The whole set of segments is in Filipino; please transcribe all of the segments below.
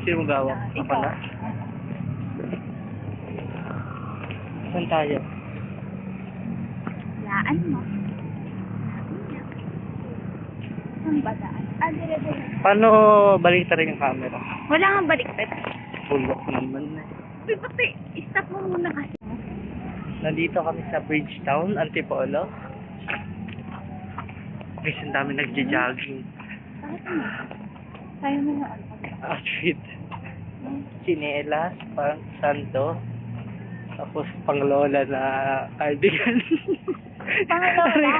Sino magawa? Ako Ikaw. na? Saan tayo? Laan mo. Saan ba daan? Dire-dire. Paano balik rin yung camera? Wala kang baliktad. Bulok naman eh. Uy, bakit? I-stop mo muna kasi. Nandito kami sa Bridgetown, Antipolo. Guys, ang dami nagja-jogging. Bakit mo? Tayo mo na ano. Outfit. Chinelas, pang santo. Tapos panglola na cardigan. Panglola?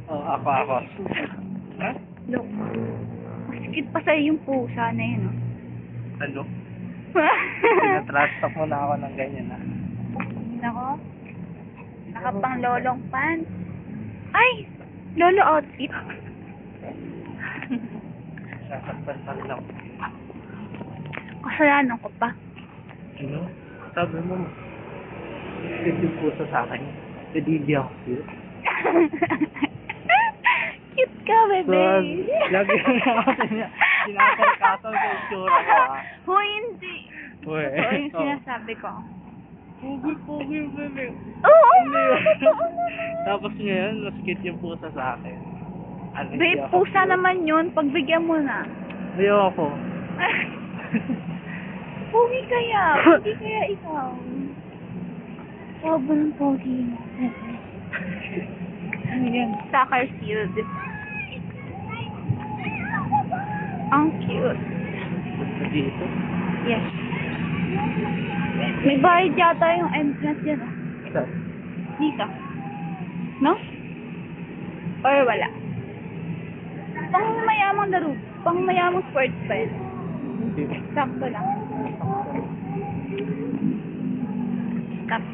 Oh, ako. Ha? Look. Masikit pa sa'yo yung pusa na yun, oh. Ano? Pinatrash talk mo na ako ng ganyan, ha? Nako. Nakapang lolong pants. Ay! Lolo outfit. Sasaktan pa rin ako. Kasalanan ko pa. Ano? Sabi mo, cute yung puso sa akin. Pwede hindi ako cute. Cute ka, bebe. Lagi na ako sinakarkasan sa itsura ko, ha? Hoy, hindi. Uy. Ito yung sinasabi ko. Pogi, bebe. Oo, Ano yun? Tapos ngayon, mas cute yung pusa sa akin. Ano, hindi babe, ako pusa cute? naman yun. Pagbigyan mo na. Ayoko. Pogi kaya. Pogi kaya ikaw. Sobrang pogi mo. Ano yan? Soccer field. Ang cute. Basta dito. Yes. May bayad yata yung entrance yan. Oh. Saan? Dito. No? Or wala? Pang mayamang laro. Pang mayamang sports pa yan. Hindi. Sakto lang. Stop.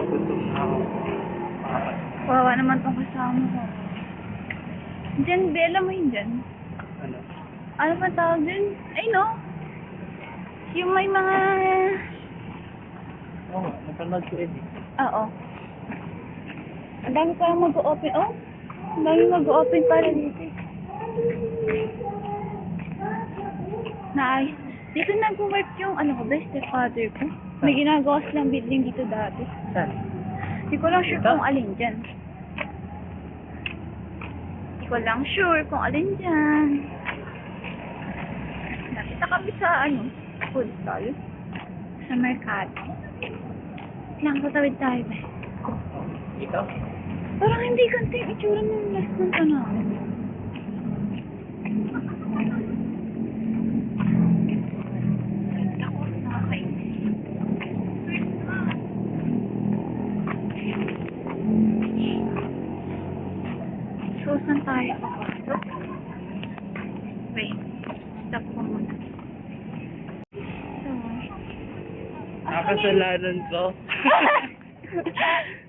Gutom na ako. Wawa naman tong kasama ko. Diyan, Bella mo yun dyan. Ano? Ano pa tawag dyan? Ay, no? Yung may mga... Oo nga, napanood ko edit. Oo. Ang dami pa lang mag-open. Oh, ang dami mag-open para dito. Nice. Dito nag-work yung ano ko, best stepfather ko. May ginagawa silang building dito dati. Saan? Hindi ko lang sure kung alin dyan. Hindi ko lang sure kung alin dyan. Nakita kami sa ano, food stall. Sa Mercado. Nakakatawid tayo ba? Ikaw? Parang hindi ganito yung itsura ng last month ano. Ako, nakakainis. So, saan tayo papasok? Wait, stop ko muna. So, Nakasalanan ko.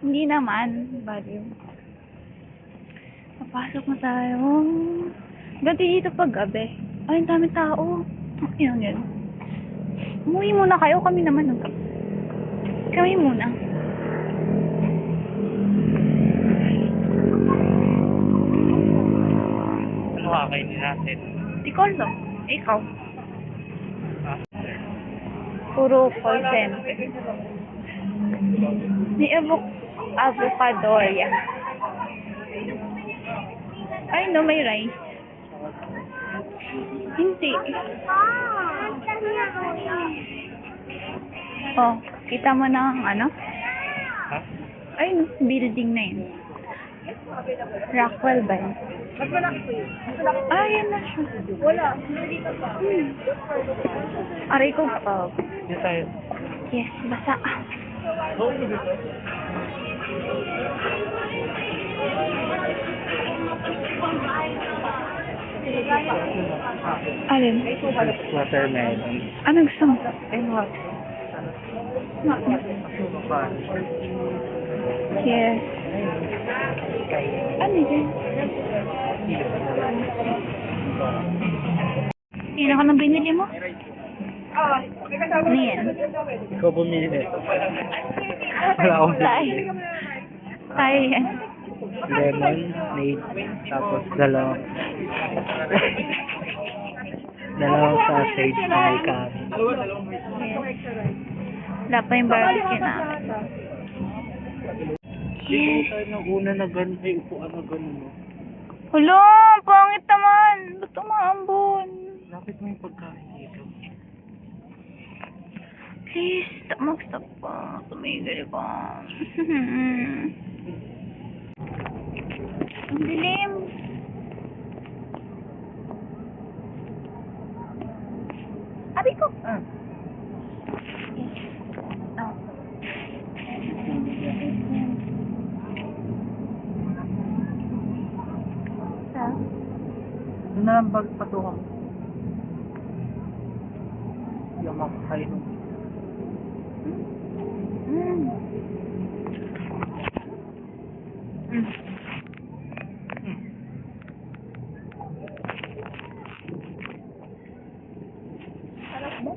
hindi naman, baliw. Papasok na tayo. Ganti dito pag gabi. Ay, ang dami tao. Okay lang yun. Umuwi muna kayo, kami naman. Kami muna. Ano kakainin natin? Di ko alam. Ikaw. Ah, Puro call center. May avocadorya. Ay, no, may rice. Hindi. Oh, kita mo na ang ano? ha? Ay, no, building na yun. Rockwell ba yun? Ah, yan na siya. Wala. Aray ko pa. Dito tayo. Yes, basa. Alin? Watermelon. Ano gusto mo? And what? Yes. Ano yun? Yan ako nang binili mo? Ano yan? Ikaw bumili nito. Wala akong Tayo. bumili. Tayo yan. lemonade, tapos dalawang dalawang sausage na may kanin. Yes. Wala pa yung barbecue namin. Hindi tayo nang una na gano'n, ay upuan na gano'n, no? Hala, pangit naman. Ba't umaambon? Lapit mo yung pagkain dito. Please, mag-stop pa. Tumigil ka. Ang dilim. Abi ko. Ah. Oh. Sa? Doon na lang patukan mo. Yung makakain mo. Mm. Mm. Sarap ba?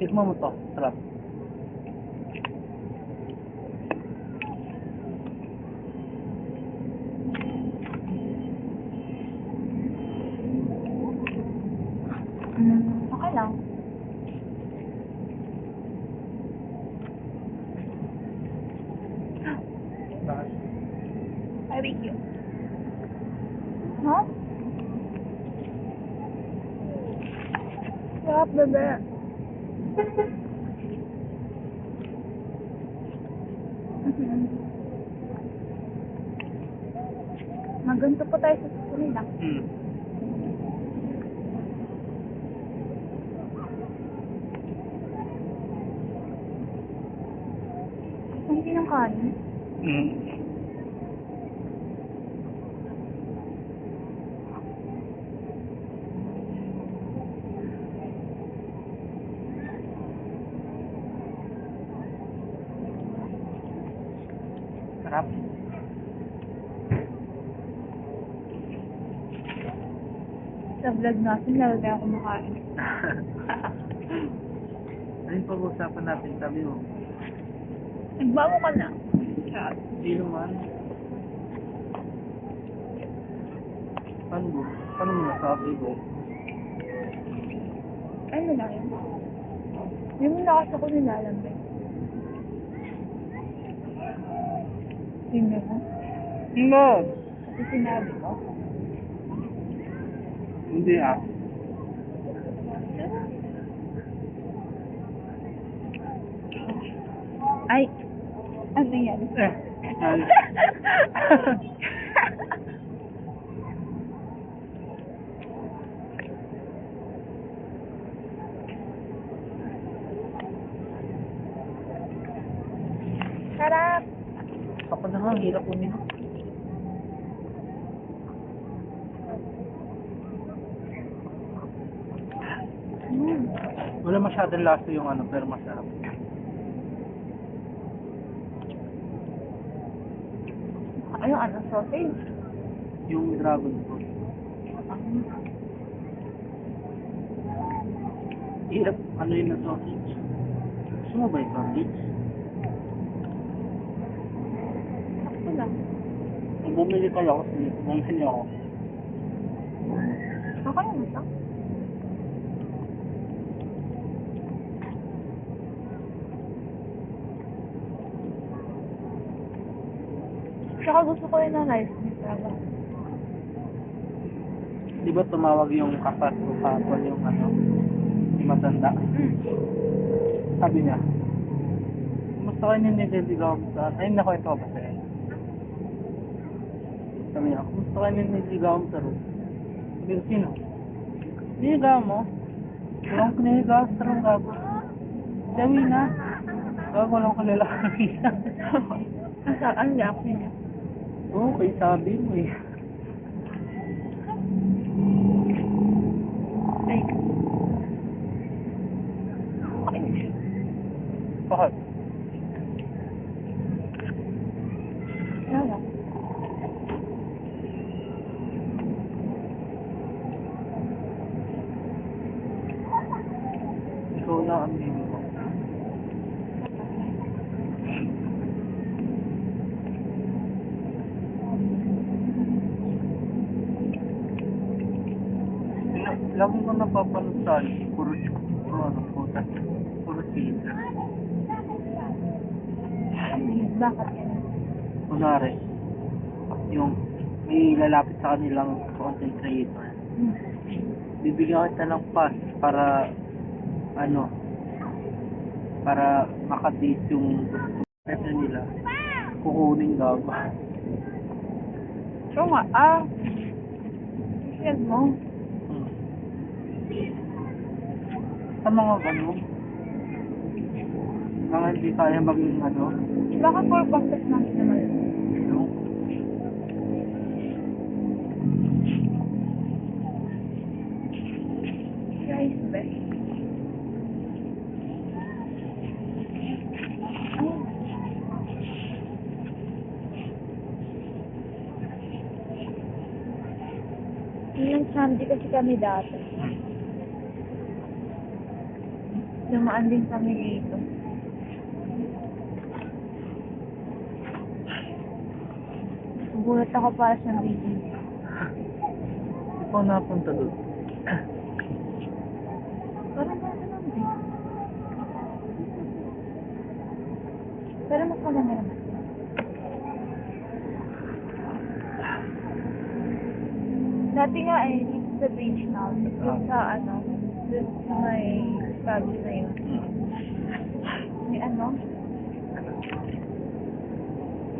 Tikman mo to. Sarap. Okay lang. Bakit? Barbecue. Huh? Sarap, bebe. Maganto pa tayo sa susunod lang. Hindi ng kanin. Sarap. Sa vlog natin, lalo na ako kumakain. Ano yung pag-uusapan natin? Sabi mo. Nagbago ka na. Chat. Hindi naman. Paano mo? Paano mo nasabi ko? Ano na yun? Hindi mo na kasi ako nilalambay. Hindi mo? No! Kasi sinabi ko. Hindi ah. Ay! Ano yan? Ay. Sarap! Ako na nga, hirap uminom. Wala masyadong lasa yung ano, pero masarap. Ano, sausage? Yung dragon fruit. Hirap, ano yun na sausage? Gusto mo ba yung sausage? Sakto lang. Kung bumili ka lang kasi bumili ako. Okay naman ito. Tsaka gusto ko yun na rice meat talaga. Di ba tumawag yung kapat ko kapon yung ano, yung matanda? Sabi niya, kumusta kayo nililigaw mo sa... Ayun, nakwento ko ba sa'yo? Sabi niya, kumusta kayo nililigaw mo sa room? Sabi ko, sino? Niligaw mo? Walang niligaw sa room, gago. Sabi na. Gago, walang kalalaki. Ang react niya. Oo, kay sabi mo eh. Ay. Bakit? Wala. Ikaw na ang name mo. lagi ko napapanood sa puro puta. Puro cheater. Bakit yan? Kunwari, yung may lalapit sa kanilang content creator. Bibigyan kita ng pass para para makadate yung gusto nila. Kukunin gago. So nga, yan mo. Sa mga ganun, mga hindi kaya maging Bakit for contact namin naman? yung Guys, be. Ilang Sunday kasi kami dati. Dumaan din kami dito. Gulat ako para sa video. hindi ko napunta doon. Parang nasa lang din. Pero mas maganda naman. Dati nga dito sa beach now. Yung sa dun sa may sabi na yun. May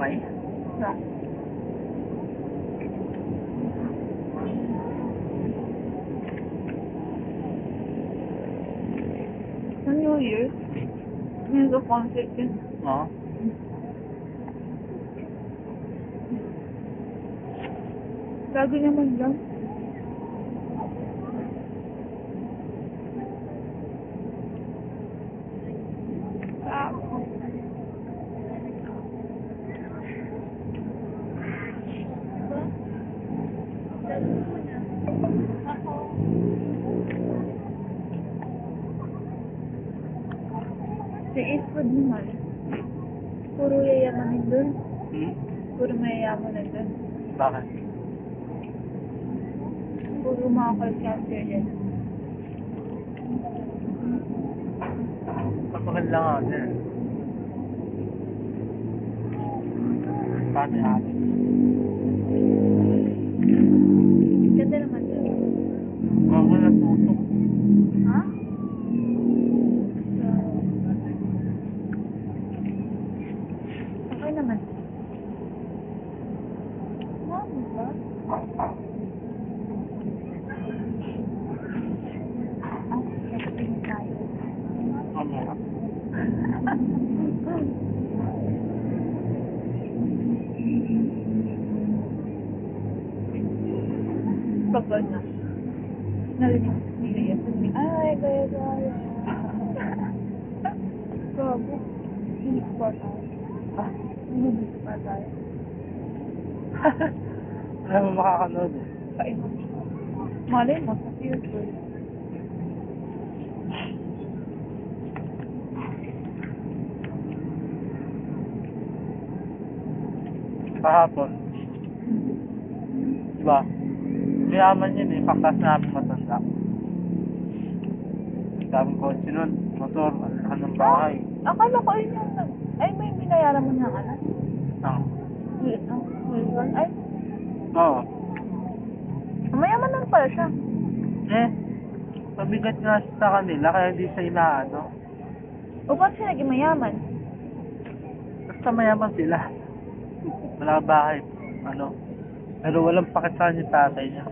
May? Sa. Sa New Year, may concert yun. Oo. Lagi naman lang. Si Eastwood naman. Puro yayamanin dun. Puro mayayamanin dun. Bakit? Puro mga call center din. Maganda nga din. Paano natin? Ganda naman dun. Mga natutok. Ha? Okay naman. Ano ba? Testing tayo. Ano? Pagod na. Narinig nila yan. Ay, gaya. Gago. Hindi pa tayo. Hindi pa tayo. Wala mo makakanood eh. Kain mo. Malay mo, sa future. Kahapon. Diba? Mayaman yun eh. Paktas namin matanda. Daming kotse nun. Motor. Alakan ng bahay. Akala ko yun yung ay, may binayaran mo ng anak. Ang. Ay, Oo. mayaman lang pala siya. Pabigat nga sa kanila kaya hindi siya inaano. O ba't siya naging mayaman? Basta mayaman sila. Wala bahay. Pero walang pakit sa kanya yung tatay niya.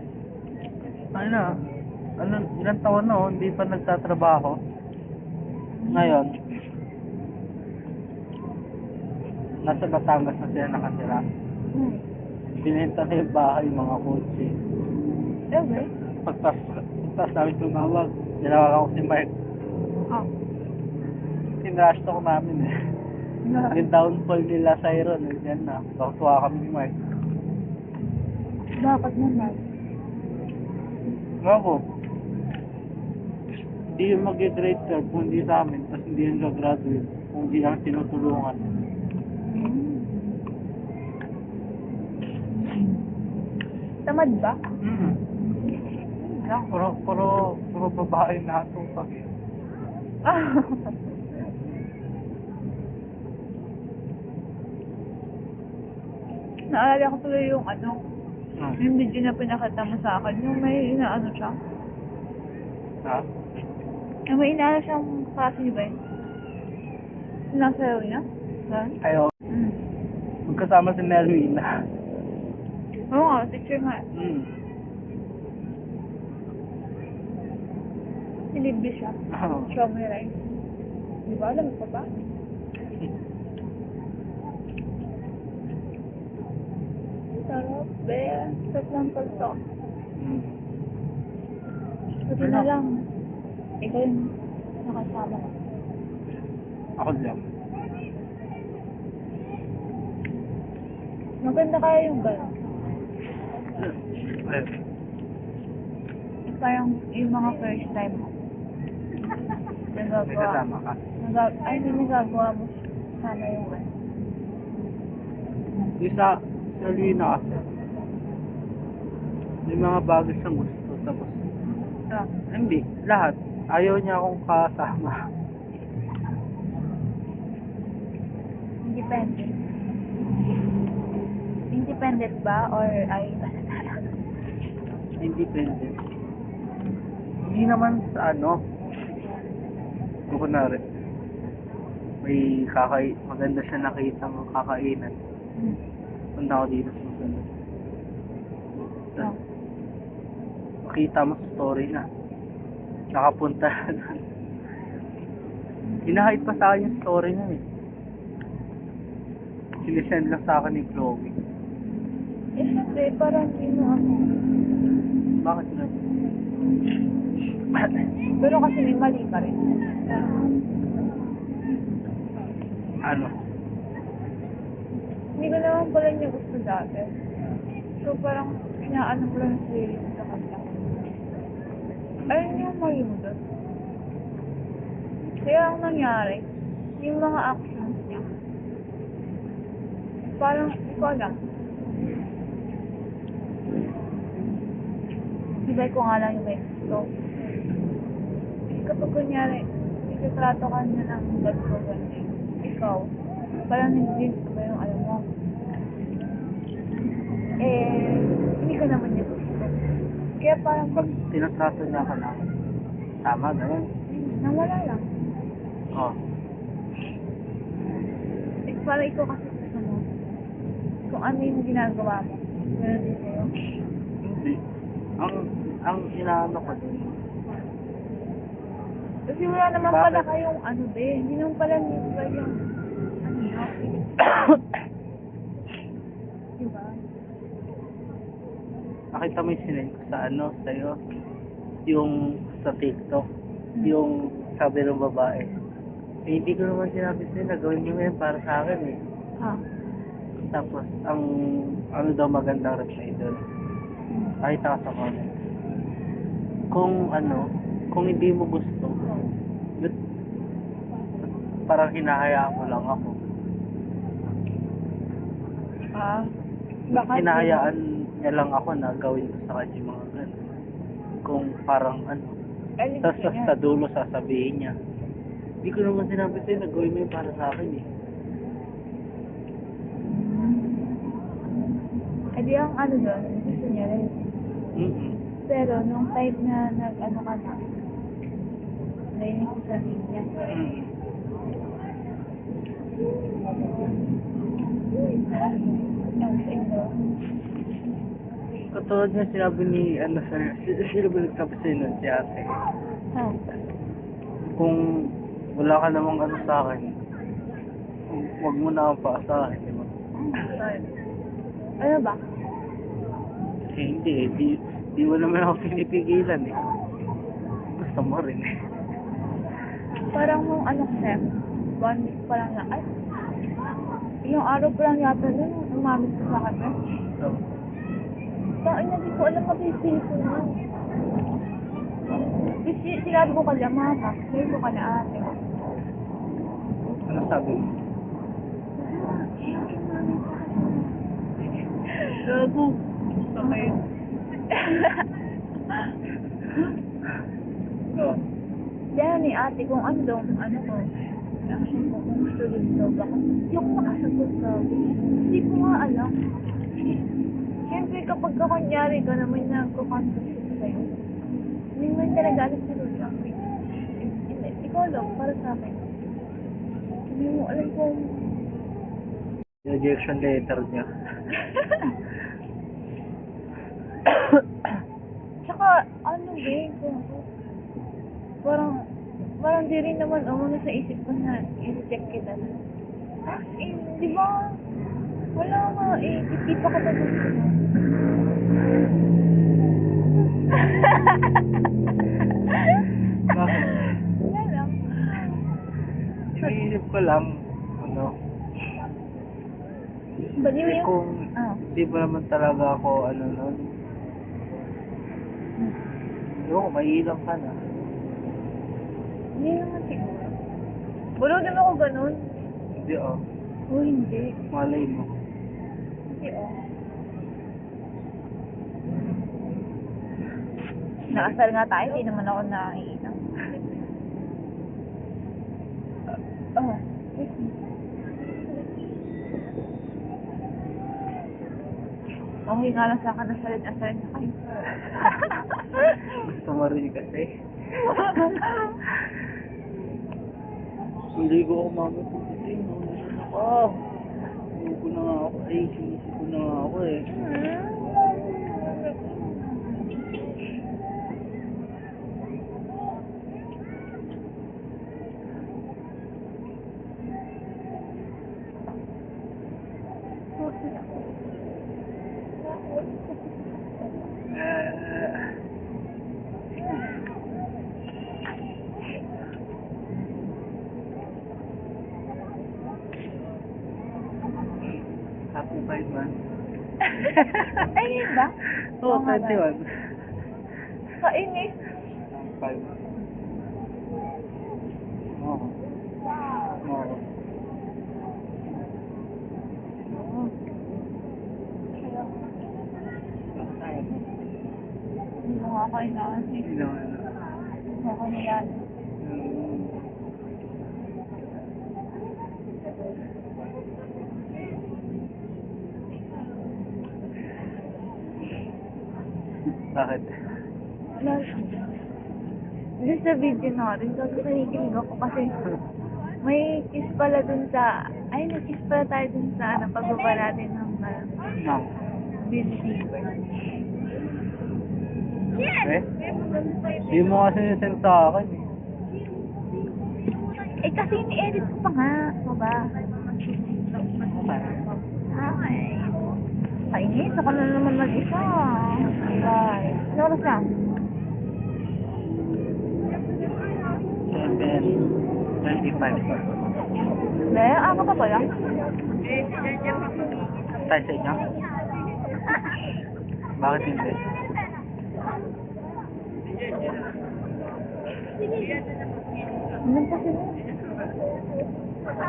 Ilang taon na hindi pa nagtatrabaho. Ngayon, nasa Batangas na sila nakatira. Binenta na yung bahay, mga kotse. Okay. Pagtas namin tumawag, ninawagan ko si Mark. Tinrush talk namin eh. Yung downfall nila sa Iron, nandiyan na. Tuwa kami ni Mark. Dapat naman. Ako, hindi yung mag-grade curve kung hindi sa amin, tapos hindi yung gagraduate kung hindi ang tinutulungan. Tamad ba? lang, puro babae na itong pag Naalala ko tuloy yung ano, Hmm. yung video na pinakita mo sa akin, yung may inaano siya. Ha? Yung may inaano siyang klase niyo ba yun? Sinasayaw niya? Saan? Ayaw. Mm. Magkasama si Melvina. Oo nga, teacher nga. Hmm. Silibre siya. Oo. Show me right. Di ba? Alam mo pa ba? Sarap, be. Sarap lang pagto. Hmm. Buti na lang. Ikaw yung nakasama ko. Ako dyan. Maganda kaya yung gano'n. Ayun. Yung parang yung mga first time mo. May Nagagawa. kasama ka. Ay, hindi nagagawa mo sana yung ano. Yung sa Lina kasi, may mga bagay siyang gusto. Tapos, hindi. Lahat. Ayaw niya akong kasama. Independent. Independent ba? Or ay Independent. Hindi naman sa ano. Kung kunwari, may maganda siya nakita ng kakainan. Punta ako dito sa maganda. Oh. Makita mo sa story na. Nakapunta na. Hinahide pa sa akin yung story na eh. Sinisend lang sa akin ni Chloe. Eh, syempre, parang hindi mo ako. Bakit na? Pero kasi may mali pa rin. Ano? Hindi ko naman pala niya gusto dati. So, parang inaano ko lang yung sarili ko sa kanya. Ayun yung mali mo doon. Kaya ang nangyari, yung mga actions niya, parang, hindi ko alam. Ibay ko nga lang yung may gusto. Kapag kunyari, ikatrato ka niya ng ganito, ganyan. Ikaw, parang hindi ba yung alam mo? Eh, hindi ka naman niya gusto. Kaya parang, Pag tinatrato niya ka na, tama, ganun. nawala lang. Oh. Eh, parang ikaw kasi gusto mo. Kung ano yung ginagawa mo. Meron din sa'yo. Hindi. Ang inaano ko din. Kasi wala naman Bakit? pala kayong ano din. Hindi naman pala nila yung ano yun. Diba? Nakita mo yung sinend ko sa ano, sa'yo. Yung sa TikTok. Yung sabi ng babae. Eh, hindi ko naman sinabi sa'yo na gawin niyo yan para sa akin eh. Ha? Tapos, ang ano daw magandang reply doon. Nakita ka sa comment. Kung hindi mo gusto, parang hinahayaan mo lang ako. Ah? Baka Hinahayaan niya lang ako na gawin ko sa kanya yung mga ganun. Kung parang ano. Tapos sa dulo sasabihin niya, hindi ko naman sinabi sa'yo na gawin mo yun para sa akin eh. Eh di ang ano doon, gusto niya rin. Pero nung type na nag-ano ka na, nainis ko sabihin niya. Ang sa inyo. Katulad niya sinabi ni ano sa'yo, sino ba nagsabi sa'yo nun si ate? Ha? Kung wala ka namang ano sa akin, huwag mo na akong paasahin, di ba? Sorry. Ano ba? Eh, hindi eh, di mo naman ako pinipigilan eh. Gusto mo rin eh. Parang nung ano kasi, 1 week pa lang na, ay, yung araw pa lang yata nun, umamit ko sa kanya. So, Ay, hindi ko alam mabibili ko na. Sinabi ko kanya, mama, sabi ko ka na ate. ano sabi mo? Gago. Okay. Oh. Kaya ni ate kung ano daw, kung ano ko, reaction ko kung gusto din daw baka. Hindi ako makasagot sabi. Hindi ko nga alam. Siyempre kapag ka kunyari ka naman nagko-contact sa'yo, hindi mo yung talaga alam si Lord lang. Ikaw lang, para sa akin. Hindi mo alam kung... Rejection letter niya. Tsaka, ano ba parang di rin naman umano sa isip ko na i-reject kita na. Di ba? Wala nga eh. Hindi pa kita gusto. Bakit? Wala lang. Iniisip ko lang, ano, Baliw yung... kung di ba naman talaga ako, ano nun, yung maiilang ka na. Hindi naman siguro. Balo din ako ganun. Hindi oh, O hindi. malay mo. Hindi Nakasal nga tayo, hindi naman ako nakaiilang. Oh. Okay nga lang sa akin na salit-asalit na kayo. Gusto mo rin kasi. Hindi ko ako mamatutin. Hindi ko na nga ako. Ay, sinisip ko na nga ako eh. Happy 5 months. Ay, yun ba? Oo, nga ba? 21. Kainis. 5 months. Oo. Oo. Hindi mo nga kailangan eh. Hindi naman. Ako niyan. Bakit? Dun sa video natin, sabi kinikilig ako kasi may kiss pala dun sa, ay nag-kiss pala tayo dun sa pagbaba natin ng No. building. Eh? Hindi mo kasi nisend sa akin eh. Eh kasi ni-edit ko pa nga, o ba? Ay. Kainis, ako na naman mag-isa. Bye. Ano oras na? 7:25. Hindi, ako pa pala. Tayo sa inyo? Bakit hindi? Anong kasi mo?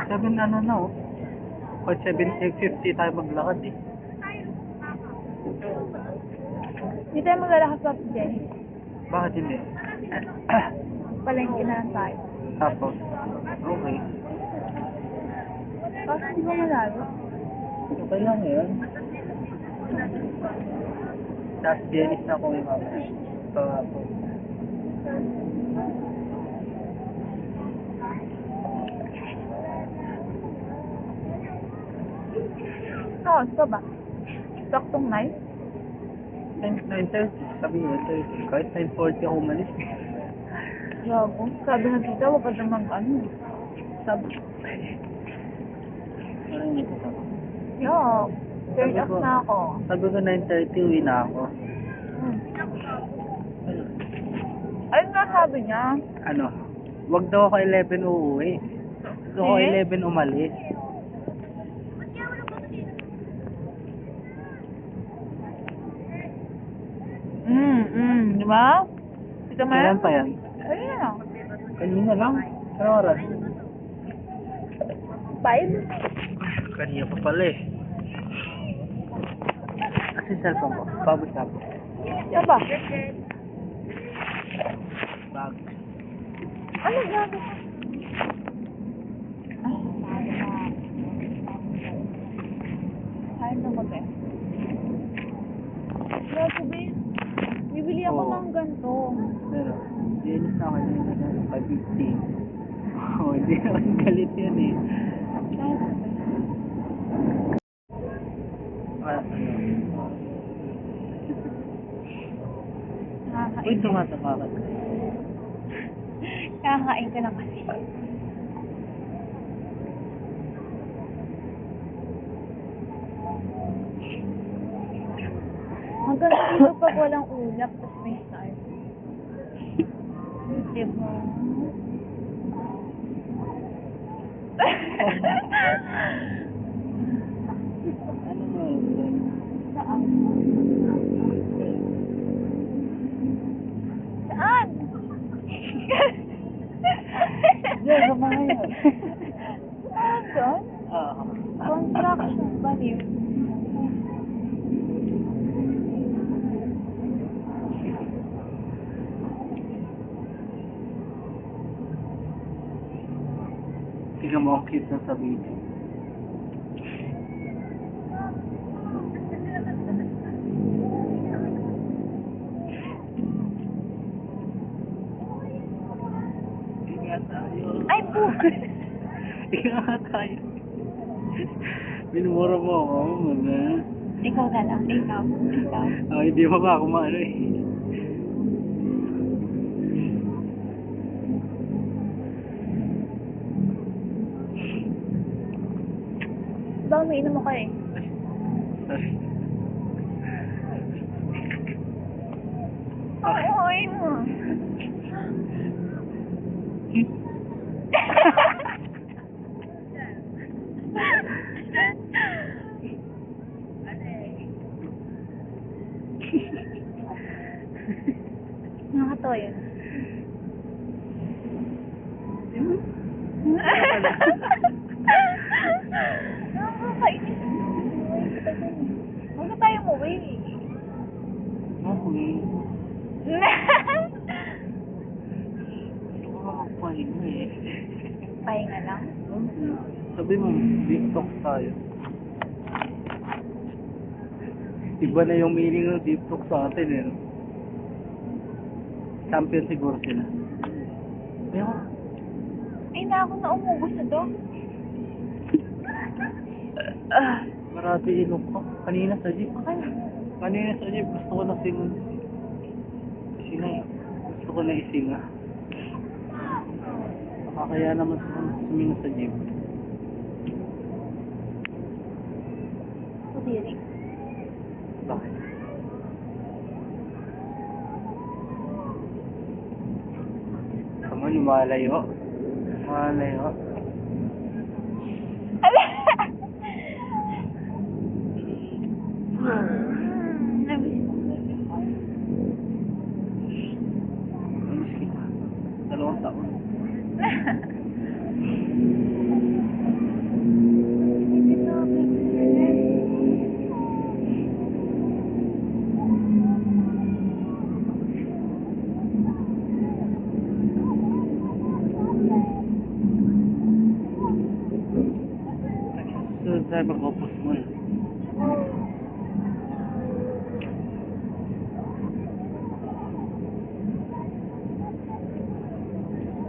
7 ano na oh. Kahit 7:50 tayo maglakad eh. Hindi tayo maglalakad pa, Jenny. Bakit hindi? Palengke na lang tayo. Tapos, okay. Kasi di ba malayo? Okay lang yun. Tapos Dennis na ako yung mama. Pangapon. Oo, ito ba? Saktong night? 9:30. Sabi niya 9:30. Kahit 9:40 ako umalis. Gago. Sabi na tita, wag ka naman ano. Sabi. Ano yung ito? Yo, turn off na ako. Sabi ko 9:30 uwi na ako. Ano? Ayun nga sabi niya. Ano? Wag daw ako 11 uuwi. Gusto ko 11 umalis. Di ba? Ito mo Kailan pa yan? Ayun na lang. Kanina lang. Anong oras? 5? Kanina pa pala eh. Kasi cellphone ko. Pabot na po. Ito ba? Ano gamit? Ay, sabi na. Kain na ba, be? Grabe, be. Bibili ako Oo. ng ganito. Pero, dinis na ako yun na 550. Oo, hindi naman galit yan eh. Kahit ba? Uy, Nakakain. tumatapakan. Nakakain ka na kasi. Hanggang dito pag walang ulap, tapos may start. Diba? Ano mo? Saan? Saan? Diyan, sa mga yan. Saan doon? Oo. Construction, baliw. Tingnan mo ang cute na sa video. Ingat tayo. Ay, po! Ingat tayo. Minumura mo ako, mga. Ikaw na lang. Ikaw. Ikaw. Oh, hindi mo ba ako maano eh. Ba, umiinom mo ka eh. Sorry. Ay, mo. Nakakatawa yun. Nakakainis. Huwag na tayo umuwi. Okay. Gusto ko magpahinga eh. Pahinga lang. Sabi mo, deep talk tayo. Iba na yung meaning ng deep talk sa atin eh. No? Champion siguro sila. Ayun. Ay, na ako na umubos na to. Marati ilong ko. Kanina sa jeep. Kanina sa jeep, gusto ko na sinunod. Sinay. Gusto ko na isinga. Nakakaya naman sumino sa jeep. Putiri. Bakit? Kamu lumalayo. Lumalayo. Ala! Namiss kita. 2 taon. Susunod tayo mag-opos mo eh.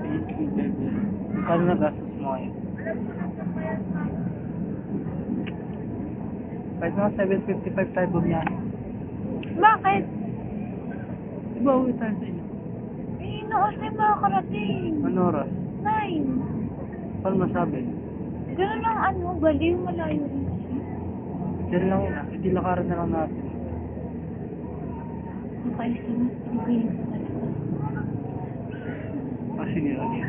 Thank you, baby. Kano nagastos mo ngayon? Kahit mga 755 tayo bumiyahe. Bakit? Diba uwi tayo sa inyo? Eh, noon na makakarating. Ano oras? 9. Paano masabi? Ganun lang ano, baliw, malayo rin kasi. Diyan lang yun ah. Hindi lakaran na lang natin. Nakaisa na, pinipiling ko talaga. Ah, sige, okay.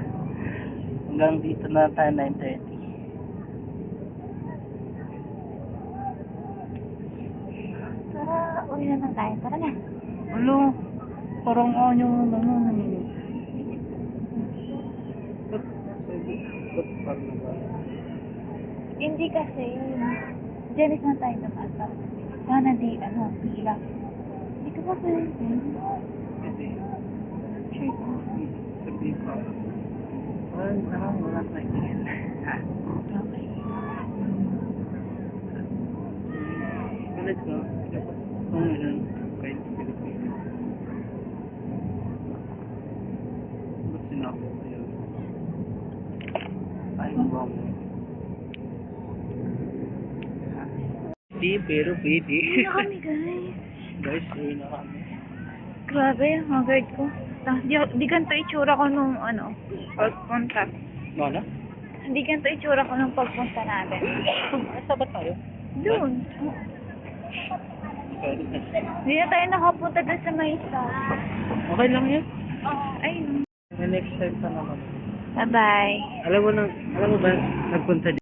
Hanggang dito na tayo 9:30. Tara, uwi na lang tayo. Tara na. Ano? Parang yung ano. Ba't parang na ba? Hindi kasi, Janice na tayo naman. Sana di, pila. Hindi ka ba pwede? Pwede. Sure ka. Sabihin ko. wala na tingin. Ha? Okay. Ulit ko. Kung ilan kayo sa Pilipinas. Ba't sinako kayo? Ayaw ba mo? Hindi, pero pwede. Uwi na kami, guys. Guys, uwi na kami. Grabe, haggard ko. Di ganito itsura ko nung pagpunta. Mana? Hindi ganito itsura ko nung pagpunta natin. Asa ba tayo? Doon. Pwede na. Hindi na tayo nakapunta doon sa may stop. Okay lang yun. Ayun. May next time pa naman. Bye-bye. Alam mo ba, nagpunta